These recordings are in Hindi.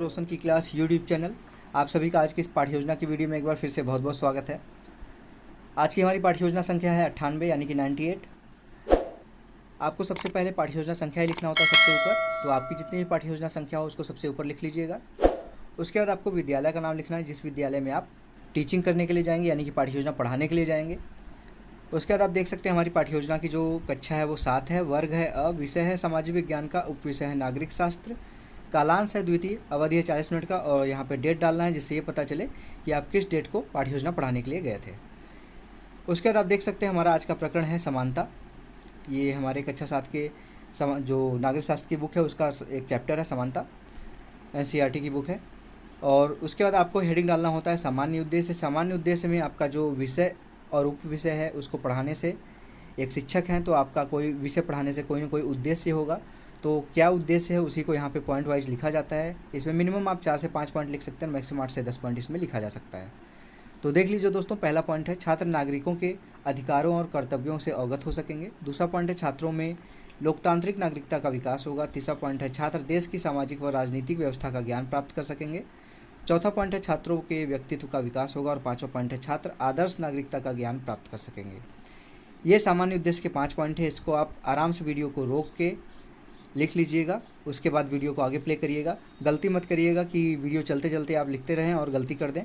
रोशन की क्लास यूट्यूब चैनल। आप सभी का आज की इस पाठ्य योजना की वीडियो में एक बार फिर से बहुत बहुत स्वागत है। आज की हमारी पाठ्य योजना संख्या है 98 यानी कि 98। आपको सबसे पहले पाठ्य योजना संख्या ही लिखना होता है सबसे ऊपर, तो आपकी जितनी भी पाठ्य योजना संख्या हो उसको सबसे ऊपर लिख लीजिएगा। उसके बाद आपको विद्यालय का नाम लिखना है, जिस विद्यालय में आप टीचिंग करने के लिए जाएंगे यानी कि पाठ्य योजना पढ़ाने के लिए जाएंगे। उसके बाद आप देख सकते हैं हमारी पाठ्य योजना की जो कक्षा है वो 7 है, वर्ग है अ, विषय है सामाजिक विज्ञान का, उपविषय है नागरिक शास्त्र, कालांश है द्वितीय, अवधि है 40 मिनट का और यहाँ पे डेट डालना है जिससे ये पता चले कि आप किस डेट को पाठ्य योजना पढ़ाने के लिए गए थे। उसके बाद आप देख सकते हैं हमारा आज का प्रकरण है समानता। ये हमारे कक्षा 7 के जो नागरिक शास्त्र की बुक है उसका एक चैप्टर है समानता, NCERT की बुक है। और उसके बाद आपको हेडिंग डालना होता है सामान्य उद्देश्य। सामान्य उद्देश्य में आपका जो विषय और उप विषय है उसको पढ़ाने से, एक शिक्षक हैं तो आपका कोई विषय पढ़ाने से कोई ना कोई उद्देश्य होगा, तो क्या उद्देश्य है उसी को यहाँ पे पॉइंट वाइज लिखा जाता है। इसमें मिनिमम आप 4 से 5 पॉइंट लिख सकते हैं, मैक्सिमम 8 से 10 पॉइंट इसमें लिखा जा सकता है। तो देख लीजिए दोस्तों, पहला पॉइंट है छात्र नागरिकों के अधिकारों और कर्तव्यों से अवगत हो सकेंगे। दूसरा पॉइंट है छात्रों में लोकतांत्रिक नागरिकता का विकास होगा। तीसरा पॉइंट है छात्र देश की सामाजिक व राजनीतिक व्यवस्था का ज्ञान प्राप्त कर सकेंगे। चौथा पॉइंट है छात्रों के व्यक्तित्व का विकास होगा। और पांचवा पॉइंट है छात्र आदर्श नागरिकता का ज्ञान प्राप्त कर सकेंगे। ये सामान्य उद्देश्य के 5 पॉइंट है। इसको आप आराम से वीडियो को रोक के लिख लीजिएगा, उसके बाद वीडियो को आगे प्ले करिएगा। गलती मत करिएगा कि वीडियो चलते चलते आप लिखते रहें और गलती कर दें,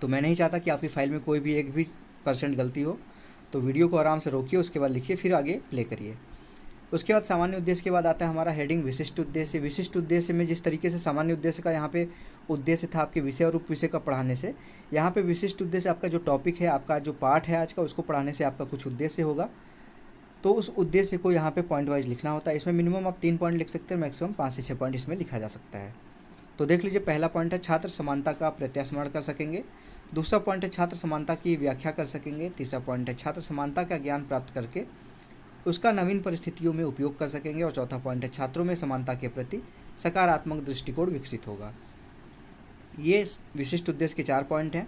तो मैं नहीं चाहता कि आपकी फाइल में कोई भी एक भी % गलती हो। तो वीडियो को आराम से रोकिए, उसके बाद लिखिए, फिर आगे प्ले करिए। उसके बाद सामान्य उद्देश्य के बाद आता है हमारा हेडिंग विशिष्ट उद्देश्य। विशिष्ट उद्देश्य में जिस तरीके से सामान्य उद्देश्य का यहाँ पे उद्देश्य था आपके विषय और उप विषय का पढ़ाने से, यहाँ पे विशिष्ट उद्देश्य आपका जो टॉपिक है, आपका जो पाठ है आज का, उसको पढ़ाने से आपका कुछ उद्देश्य होगा, तो उस उद्देश्य को यहाँ पे पॉइंट वाइज लिखना होता है। इसमें मिनिमम आप 3 पॉइंट लिख सकते हैं, मैक्सिमम 5 से 6 पॉइंट इसमें लिखा जा सकता है। तो देख लीजिए, पहला पॉइंट है छात्र समानता का प्रत्यास्मरण कर सकेंगे। दूसरा पॉइंट है छात्र समानता की व्याख्या कर सकेंगे। तीसरा पॉइंट है छात्र समानता का ज्ञान प्राप्त करके उसका नवीन परिस्थितियों में उपयोग कर सकेंगे। और चौथा पॉइंट है छात्रों में समानता के प्रति सकारात्मक दृष्टिकोण विकसित होगा। ये विशिष्ट उद्देश्य के 4 पॉइंट हैं,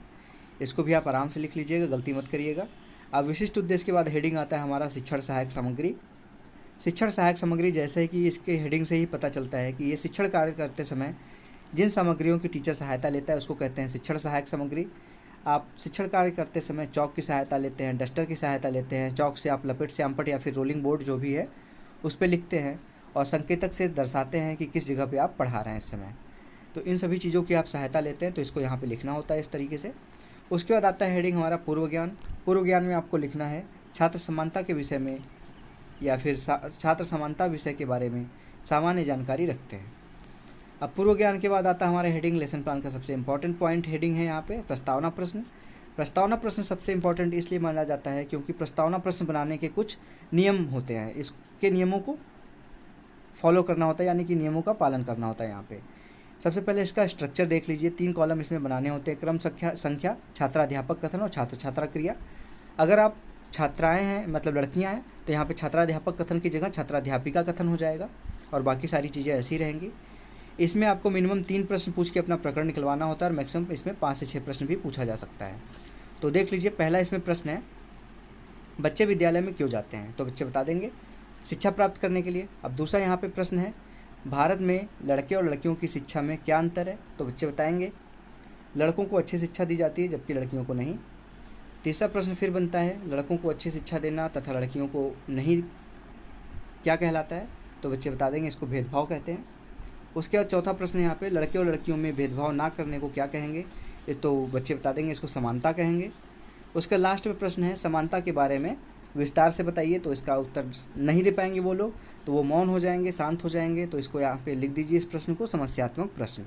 इसको भी आप आराम से लिख लीजिएगा, गलती मत करिएगा। अब विशिष्ट उद्देश्य के बाद हेडिंग आता है हमारा शिक्षण सहायक सामग्री। शिक्षण सहायक सामग्री जैसे कि इसके हेडिंग से ही पता चलता है कि ये शिक्षण कार्य करते समय जिन सामग्रियों की टीचर सहायता लेता है उसको कहते हैं शिक्षण सहायक सामग्री। आप शिक्षण कार्य करते समय चौक की सहायता लेते हैं, डस्टर की सहायता लेते हैं, चौक से आप लपेट श्यामपट या फिर रोलिंग बोर्ड जो भी है उस पर लिखते हैं और संकेतक से दर्शाते हैं कि किस जगह पे आप पढ़ा रहे हैं इस समय। तो इन सभी चीज़ों की आप सहायता लेते हैं, तो इसको यहाँ पे लिखना होता है इस तरीके से। उसके बाद आता है हेडिंग हमारा पूर्व ज्ञान। पूर्व ज्ञान में आपको लिखना है छात्र समानता के विषय में या फिर छात्र समानता विषय के बारे में सामान्य जानकारी रखते हैं। अब पूर्व ज्ञान के बाद आता है हमारे हेडिंग लेसन प्लान का सबसे इंपॉर्टेंट पॉइंट हेडिंग है यहाँ पे प्रस्तावना प्रश्न। प्रस्तावना प्रश्न सबसे इंपॉर्टेंट इसलिए माना जाता है क्योंकि प्रस्तावना प्रश्न बनाने के कुछ नियम होते हैं, इसके नियमों को फॉलो करना होता है, यानी कि नियमों का पालन करना होता है। यहाँ पे सबसे पहले इसका स्ट्रक्चर देख लीजिए, 3 कॉलम इसमें बनाने होते हैं, क्रम संख्या, छात्राध्यापक कथन और छात्र छात्रा क्रिया। अगर आप छात्राएँ हैं मतलब लड़कियाँ हैं तो यहाँ पर छात्राध्यापक कथन की जगह छात्राध्यापिका कथन हो जाएगा और बाकी सारी चीज़ें ऐसी रहेंगी। इसमें आपको मिनिमम 3 प्रश्न पूछ के अपना प्रकरण निकलवाना होता है और मैक्सिमम इसमें 5 से 6 प्रश्न भी पूछा जा सकता है। तो देख लीजिए, पहला इसमें प्रश्न है बच्चे विद्यालय में क्यों जाते हैं, तो बच्चे बता देंगे शिक्षा प्राप्त करने के लिए। अब दूसरा यहाँ पे प्रश्न है भारत में लड़के और लड़कियों की शिक्षा में क्या अंतर है, तो बच्चे बताएंगे लड़कों को अच्छी शिक्षा दी जाती है जबकि लड़कियों को नहीं। तीसरा प्रश्न फिर बनता है लड़कों को अच्छी शिक्षा देना तथा लड़कियों को नहीं क्या कहलाता है, तो बच्चे बता देंगे इसको भेदभाव कहते हैं। उसके बाद चौथा प्रश्न यहाँ पे लड़के और लड़कियों में भेदभाव ना करने को क्या कहेंगे, तो बच्चे बता देंगे इसको समानता कहेंगे। उसका लास्ट में प्रश्न है समानता के बारे में विस्तार से बताइए, तो इसका उत्तर नहीं दे पाएंगे वो लोग, तो वो मौन हो जाएंगे, शांत हो जाएंगे। तो इसको यहाँ पे लिख दीजिए इस प्रश्न को समस्यात्मक प्रश्न।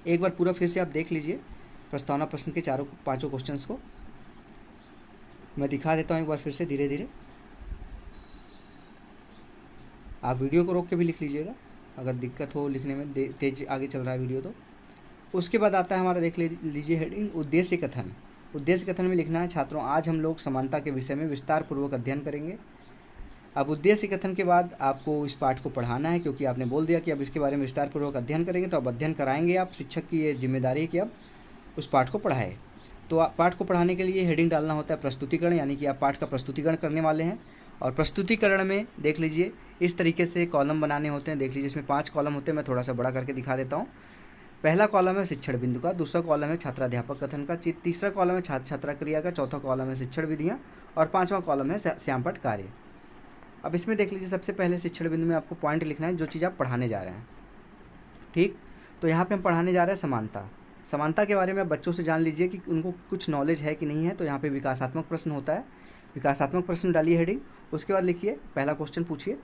एक बार पूरा फिर से आप देख लीजिए प्रस्तावना प्रश्न के 4-5 क्वेश्चंस को मैं दिखा देता हूँ एक बार फिर से धीरे धीरे। आप वीडियो को रोक के भी लिख लीजिएगा अगर दिक्कत हो लिखने में, तेज आगे चल रहा है वीडियो तो। उसके बाद आता है हमारा देख लीजिए हेडिंग उद्देश्य कथन। उद्देश्य कथन में लिखना है छात्रों आज हम लोग समानता के विषय में विस्तार पूर्वक अध्ययन करेंगे। अब उद्देश्य कथन के बाद आपको इस पाठ को पढ़ाना है, क्योंकि आपने बोल दिया कि अब इसके बारे में विस्तार पूर्वक अध्ययन करेंगे, तो अब अध्ययन कराएंगे आप, शिक्षक की ये जिम्मेदारी है कि अब उस पाठ को पढ़ाए। तो पाठ को पढ़ाने के लिए हेडिंग डालना होता है प्रस्तुतिकरण, यानी कि आप पाठ का प्रस्तुतिकरण करने वाले हैं। और प्रस्तुतिकरण में देख लीजिए इस तरीके से कॉलम बनाने होते हैं। देख लीजिए इसमें 5 कॉलम होते हैं, मैं थोड़ा सा बड़ा करके दिखा देता हूँ। पहला कॉलम है शिक्षण बिंदु का, दूसरा कॉलम है छात्राध्यापक कथन का, तीसरा कॉलम है छात्र छात्रा क्रिया का, चौथा कॉलम है शिक्षण विधियाँ और 5वां कॉलम है श्यामपट्ट कार्य। अब इसमें देख लीजिए सबसे पहले शिक्षण बिंदु में आपको पॉइंट लिखना है जो चीज़ आप पढ़ाने जा रहे हैं। ठीक, तो यहाँ पे हम पढ़ाने जा रहे हैं समानता। समानता के बारे में बच्चों से जान लीजिए कि उनको कुछ नॉलेज है कि नहीं है। तो यहाँ पे विकासात्मक प्रश्न होता है, विकासात्मक प्रश्न डालिए हेडिंग। उसके बाद लिखिए पहला क्वेश्चन पूछिए,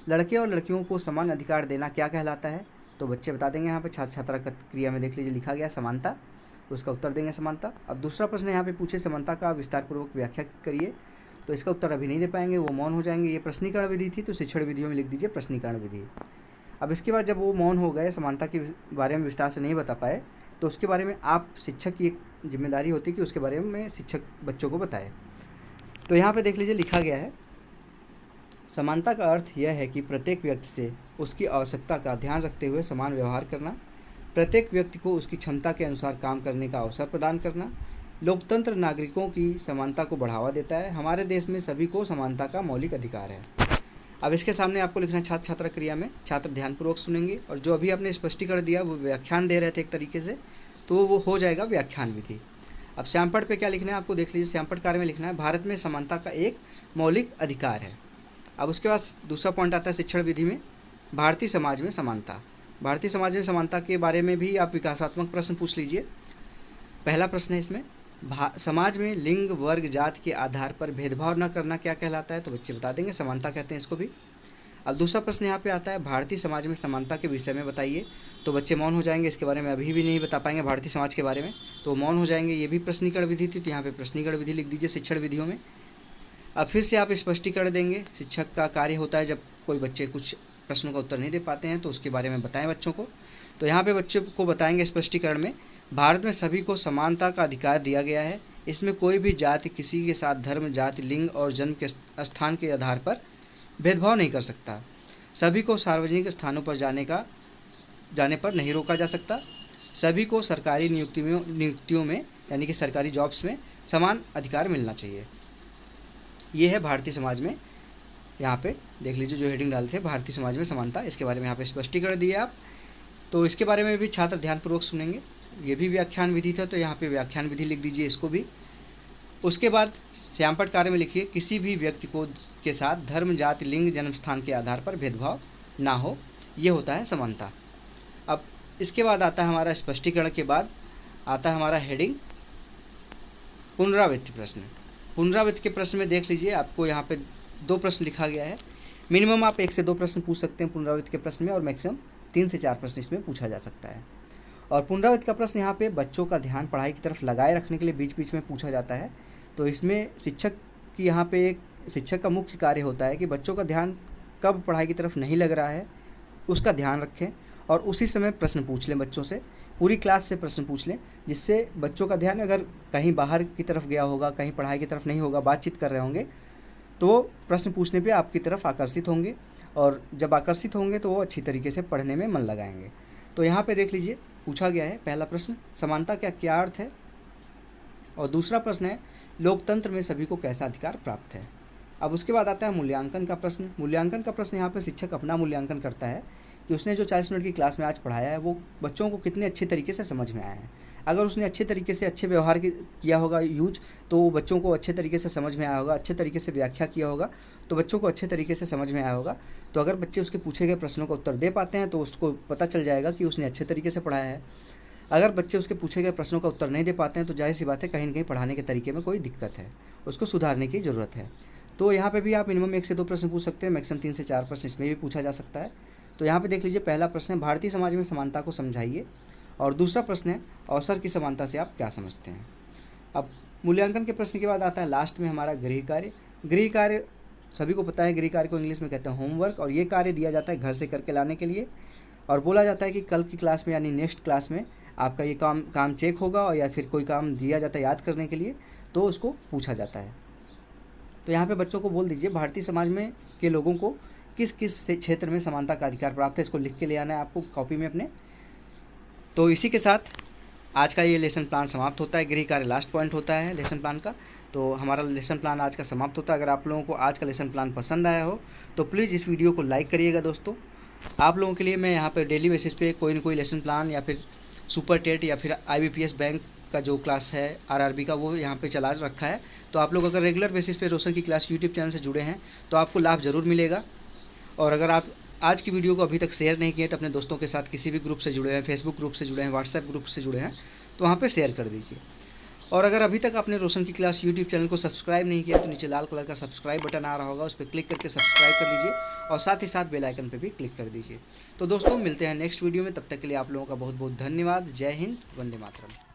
लड़के और लड़कियों को समान अधिकार देना क्या कहलाता है। तो बच्चे बता देंगे, यहाँ पे छात्र छात्रा क्रिया में देख लीजिए लिखा गया समानता, उसका उत्तर देंगे समानता। अब दूसरा प्रश्न यहाँ पे पूछे समानता का विस्तारपूर्वक व्याख्या करिए। तो इसका उत्तर अभी नहीं दे पाएंगे, वो मौन हो जाएंगे। ये प्रश्नीकरण विधि थी, तो शिक्षण विधियों में लिख दीजिए प्रश्नीकरण विधि। अब इसके बाद जब वो मौन हो गए, समानता के बारे में विस्तार से नहीं बता पाए, तो उसके बारे में आप शिक्षक की एक जिम्मेदारी होती है कि उसके बारे में शिक्षक बच्चों को बताए। तो यहाँ पे देख लीजिए लिखा गया है, समानता का अर्थ यह है कि प्रत्येक व्यक्ति से उसकी आवश्यकता का ध्यान रखते हुए समान व्यवहार करना, प्रत्येक व्यक्ति को उसकी क्षमता के अनुसार काम करने का अवसर प्रदान करना। लोकतंत्र नागरिकों की समानता को बढ़ावा देता है। हमारे देश में सभी को समानता का मौलिक अधिकार है। अब इसके सामने आपको लिखना है छात्र छात्रा क्रिया में। छात्र ध्यानपूर्वक सुनेंगे, और जो अभी आपने स्पष्टीकरण दिया वो व्याख्यान दे रहे थे एक तरीके से, तो वो हो जाएगा व्याख्यान विधि। अब श्यामपट्ट पे क्या लिखना है आपको देख लीजिए। श्यामपट्ट कार्य में लिखना है भारत में समानता का एक मौलिक अधिकार है। अब उसके बाद दूसरा पॉइंट आता है शिक्षण विधि में, भारतीय समाज में समानता। भारतीय समाज में समानता के बारे में भी आप विकासात्मक प्रश्न पूछ लीजिए। पहला प्रश्न है इसमें, समाज में लिंग वर्ग जाति के आधार पर भेदभाव न करना क्या कहलाता है। तो बच्चे बता देंगे समानता कहते हैं इसको भी। अब दूसरा प्रश्न यहाँ पे आता है, भारतीय समाज में समानता के विषय में बताइए। तो बच्चे मौन हो जाएंगे, इसके बारे में अभी भी नहीं बता पाएंगे भारतीय समाज के बारे में, तो मौन हो जाएंगे। ये भी प्रश्नीकरण विधि थी, तो यहाँ पे प्रश्नीकरण विधि लिख दीजिए शिक्षण विधियों में। अब फिर से आप स्पष्टीकरण देंगे। शिक्षक का कार्य होता है जब कोई बच्चे कुछ प्रश्नों का उत्तर नहीं दे पाते हैं तो उसके बारे में बताएं बच्चों को। तो यहाँ पे बच्चों को बताएंगे स्पष्टीकरण में, भारत में सभी को समानता का अधिकार दिया गया है। इसमें कोई भी जाति किसी के साथ धर्म, जाति, लिंग और जन्म के स्थान के आधार पर भेदभाव नहीं कर सकता। सभी को सार्वजनिक स्थानों पर जाने पर नहीं रोका जा सकता। सभी को सरकारी नियुक्तियों में यानी कि सरकारी जॉब्स में समान अधिकार मिलना चाहिए। ये है भारतीय समाज में, यहाँ पे देख लीजिए जो हेडिंग डालते हैं भारतीय समाज में समानता, इसके बारे में यहाँ पे स्पष्टीकरण दिए आप। तो इसके बारे में भी छात्र ध्यानपूर्वक सुनेंगे। ये भी व्याख्यान विधि था, तो यहाँ पे व्याख्यान विधि लिख दीजिए इसको भी। उसके बाद श्यामपट्ट कार्य में लिखिए, किसी भी व्यक्ति को के साथ धर्म, जाति, लिंग, जन्म स्थान के आधार पर भेदभाव ना हो, ये होता है समानता। अब इसके बाद आता है हमारा स्पष्टीकरण के बाद आता है हमारा हेडिंग पुनरावृत्ति प्रश्न। पुनरावृत्ति के प्रश्न में देख लीजिए आपको यहाँ पे 2 प्रश्न लिखा गया है। मिनिमम आप 1 से 2 प्रश्न पूछ सकते हैं पुनरावृत्ति के प्रश्न में, और मैक्सिमम 3 से 4 प्रश्न इसमें पूछा जा सकता है। और पुनरावृत्ति का प्रश्न यहाँ पे बच्चों का ध्यान पढ़ाई की तरफ लगाए रखने के लिए बीच बीच में पूछा जाता है। तो इसमें शिक्षक की यहाँ पे एक शिक्षक का मुख्य कार्य होता है कि बच्चों का ध्यान कब पढ़ाई की तरफ नहीं लग रहा है उसका ध्यान रखें, और उसी समय प्रश्न पूछ लें बच्चों से, पूरी क्लास से प्रश्न पूछ लें, जिससे बच्चों का ध्यान अगर कहीं बाहर की तरफ गया होगा, कहीं पढ़ाई की तरफ नहीं होगा, बातचीत कर रहे होंगे, तो प्रश्न पूछने पे आपकी तरफ आकर्षित होंगे, और जब आकर्षित होंगे तो वो अच्छी तरीके से पढ़ने में मन लगाएंगे। तो यहाँ पे देख लीजिए पूछा गया है पहला प्रश्न, समानता का क्या अर्थ है, और दूसरा प्रश्न है लोकतंत्र में सभी को कैसा अधिकार प्राप्त है। अब उसके बाद आता है मूल्यांकन का प्रश्न। मूल्यांकन का प्रश्न यहाँ पे शिक्षक अपना मूल्यांकन करता है कि उसने जो 40 मिनट की क्लास में आज पढ़ाया है वो बच्चों को कितने अच्छे तरीके से समझ में आया है। अगर उसने अच्छे तरीके से अच्छे व्यवहार किया होगा यूज, तो बच्चों को अच्छे तरीके से समझ में आया होगा, अच्छे तरीके से व्याख्या किया होगा तो बच्चों को अच्छे तरीके से समझ में आया होगा। तो अगर बच्चे उसके पूछे गए प्रश्नों का उत्तर दे पाते हैं तो उसको पता चल जाएगा कि उसने अच्छे तरीके से पढ़ाया है। अगर बच्चे उसके पूछे गए प्रश्नों का उत्तर नहीं दे पाते हैं तो जाहिर सी बात है कहीं न कहीं पढ़ाने के तरीके में कोई दिक्कत है, उसको सुधारने की ज़रूरत है। तो यहाँ पे भी आप मिनिमम 1 से 2 प्रश्न पूछ सकते हैं, मैक्सिमम 3 से 4 प्रश्न इसमें भी पूछा जा सकता है। तो यहाँ पे देख लीजिए पहला प्रश्न है भारतीय समाज में समानता को समझाइए, और दूसरा प्रश्न है अवसर की समानता से आप क्या समझते हैं। अब मूल्यांकन के प्रश्न के बाद आता है लास्ट में हमारा गृह कार्य। गृह कार्य सभी को पता है, गृह कार्य को इंग्लिश में कहते हैं होमवर्क, और ये कार्य दिया जाता है घर से करके लाने के लिए, और बोला जाता है कि कल की क्लास में यानी नेक्स्ट क्लास में आपका ये काम चेक होगा, और या फिर कोई काम दिया जाता है याद करने के लिए तो उसको पूछा जाता है। तो यहाँ पे बच्चों को बोल दीजिए भारतीय समाज में के लोगों को किस किस क्षेत्र में समानता का अधिकार प्राप्त है, इसको लिख के ले आना है आपको कॉपी में अपने। तो इसी के साथ आज का ये लेसन प्लान समाप्त होता है। गृह कार्य लास्ट पॉइंट होता है लेसन प्लान का। तो हमारा लेसन प्लान आज का समाप्त होता है। अगर आप लोगों को आज का लेसन प्लान पसंद आया हो तो प्लीज़ इस वीडियो को लाइक करिएगा दोस्तों। आप लोगों के लिए मैं यहाँ पे डेली बेसिस पे कोई ना कोई लेसन प्लान या फिर सुपर टेट या फिर IBPS बैंक का जो क्लास है RRB का, वो यहाँ पे चला रखा है। तो आप लोग अगर रेगुलर बेसिस पे रोशन की क्लास यूट्यूब चैनल से जुड़े हैं तो आपको लाभ ज़रूर मिलेगा। और अगर आप आज की वीडियो को अभी तक शेयर नहीं किए तो अपने दोस्तों के साथ किसी भी ग्रुप से जुड़े हैं, फेसबुक ग्रुप से जुड़े हैं, व्हाट्सएप ग्रुप से जुड़े हैं, तो वहाँ पे शेयर कर दीजिए। और अगर अभी तक आपने रोशन की क्लास यूट्यूब चैनल को सब्सक्राइब नहीं किया तो नीचे लाल कलर का सब्सक्राइब बटन आ रहा होगा, उस पर क्लिक करके सब्सक्राइब कर लीजिए और साथ ही साथ बेल आइकन पर भी क्लिक कर दीजिए। तो दोस्तों मिलते हैं नेक्स्ट वीडियो में, तब तक के लिए आप लोगों का बहुत बहुत धन्यवाद। जय हिंद, वंदे मातरम।